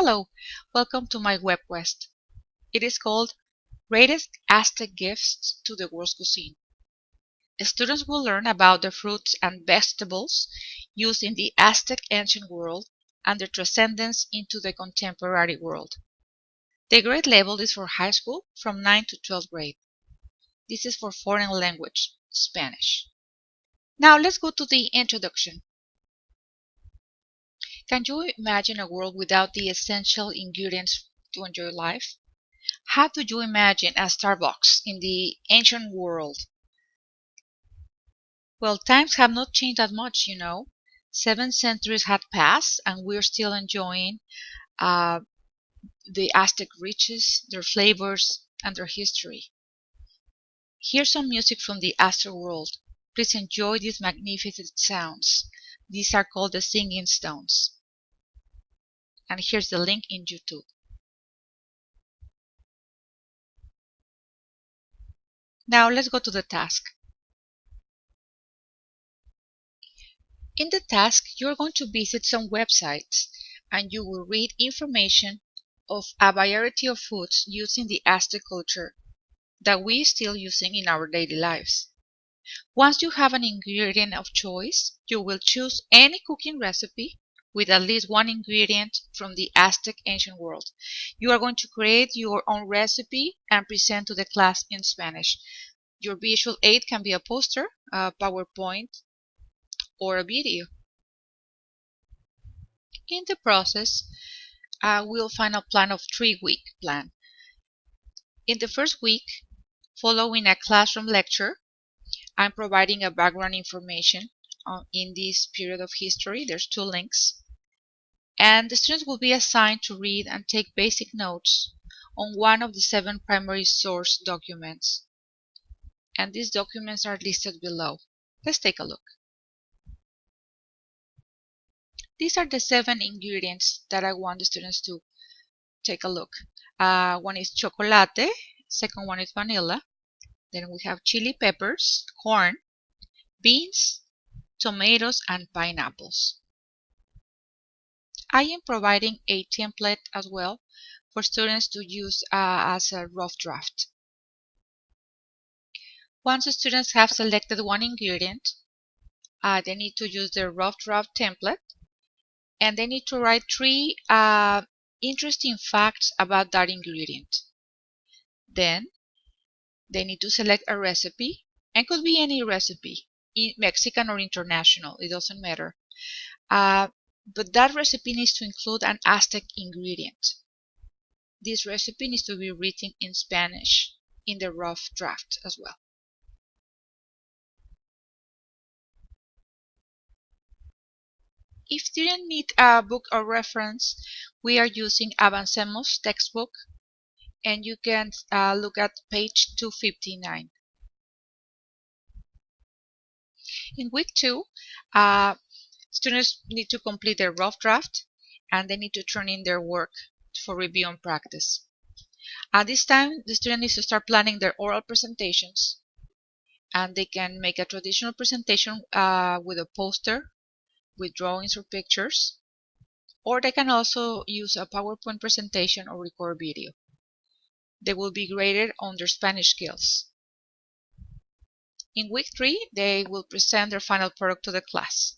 Hello, welcome to my WebQuest. It is called Greatest Aztec Gifts to the World's Cuisine. Students will learn about the fruits and vegetables used in the Aztec ancient world and their transcendence into the contemporary world. The grade level is for high school from 9th to 12th grade. This is for foreign language, Spanish. Now let's go to the introduction. Can you imagine a world without the essential ingredients to enjoy life? How do you imagine a Starbucks in the ancient world? Well, times have not changed that much, 7 centuries had passed and we're still enjoying the Aztec riches, their flavors, and their history. Here's some music from the Aztec world. Please enjoy these magnificent sounds. These are called the singing stones. And here's the link in YouTube. Now let's go to the task. In the task, you're going to visit some websites and you will read information of a variety of foods used in the Aztec culture that we still using in our daily lives. Once you have an ingredient of choice, you will choose any cooking recipe with at least one ingredient from the Aztec ancient world. You are going to create your own recipe and present to the class in Spanish. Your visual aid can be a poster, a PowerPoint, or a video. In the process, we'll find a plan of 3-week plan. In the first week, following a classroom lecture, I'm providing a background information in this period of history. There's 2 links. And the students will be assigned to read and take basic notes on one of the 7 primary source documents. And these documents are listed below. Let's take a look. These are the 7 ingredients that I want the students to take a look. One is chocolate, second one is vanilla, then we have chili peppers, corn, beans, tomatoes, and pineapples. I am providing a template as well for students to use as a rough draft. Once the students have selected one ingredient, they need to use the rough draft template and they need to write 3 interesting facts about that ingredient. Then they need to select a recipe, and could be any recipe, Mexican or international, it doesn't matter. But that recipe needs to include an Aztec ingredient. This recipe needs to be written in Spanish in the rough draft as well. If students need a book or reference, we are using Avancemos textbook, and you can look at page 259. In week 2, students need to complete their rough draft and they need to turn in their work for review and practice. At this time, the student needs to start planning their oral presentations, and they can make a traditional presentation with a poster, with drawings or pictures, or they can also use a PowerPoint presentation or record video. They will be graded on their Spanish skills. In week 3, they will present their final product to the class.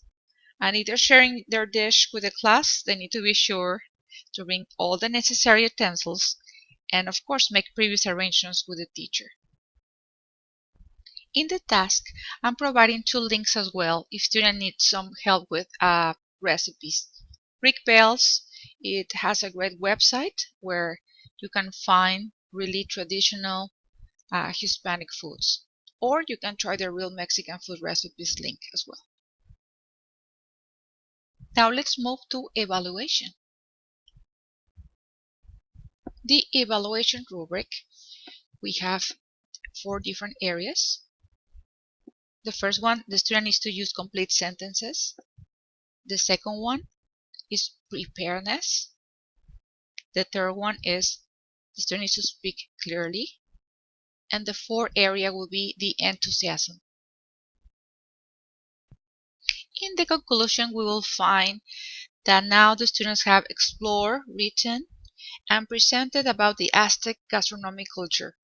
And if they're sharing their dish with the class, they need to be sure to bring all the necessary utensils and of course make previous arrangements with the teacher. In the task, I'm providing 2 links as well if students need some help with recipes. Rick Bell's, it has a great website where you can find really traditional Hispanic foods. Or you can try the Real Mexican Food Recipes link as well. Now let's move to evaluation. The evaluation rubric, we have 4 different areas. The first one, the student needs to use complete sentences. The second one is preparedness. The third one is the student needs to speak clearly. And the 4th area will be the enthusiasm. In the conclusion, we will find that now the students have explored, written, and presented about the Aztec gastronomic culture.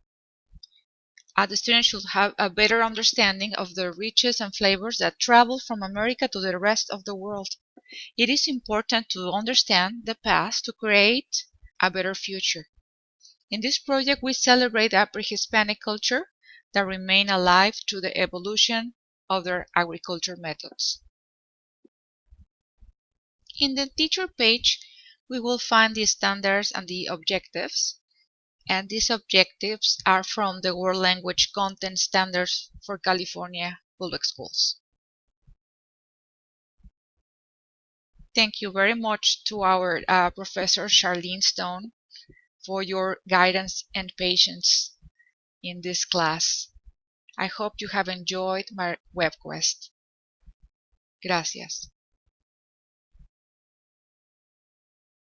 The students should have a better understanding of the riches and flavors that travel from America to the rest of the world. It is important to understand the past to create a better future. In this project, we celebrate a pre-Hispanic culture that remain alive through the evolution of their agriculture methods. In the teacher page, we will find the standards and the objectives, and these objectives are from the World Language Content Standards for California Public Schools. Thank you very much to our Professor Charlene Stone for your guidance and patience in this class. I hope you have enjoyed my WebQuest. Gracias.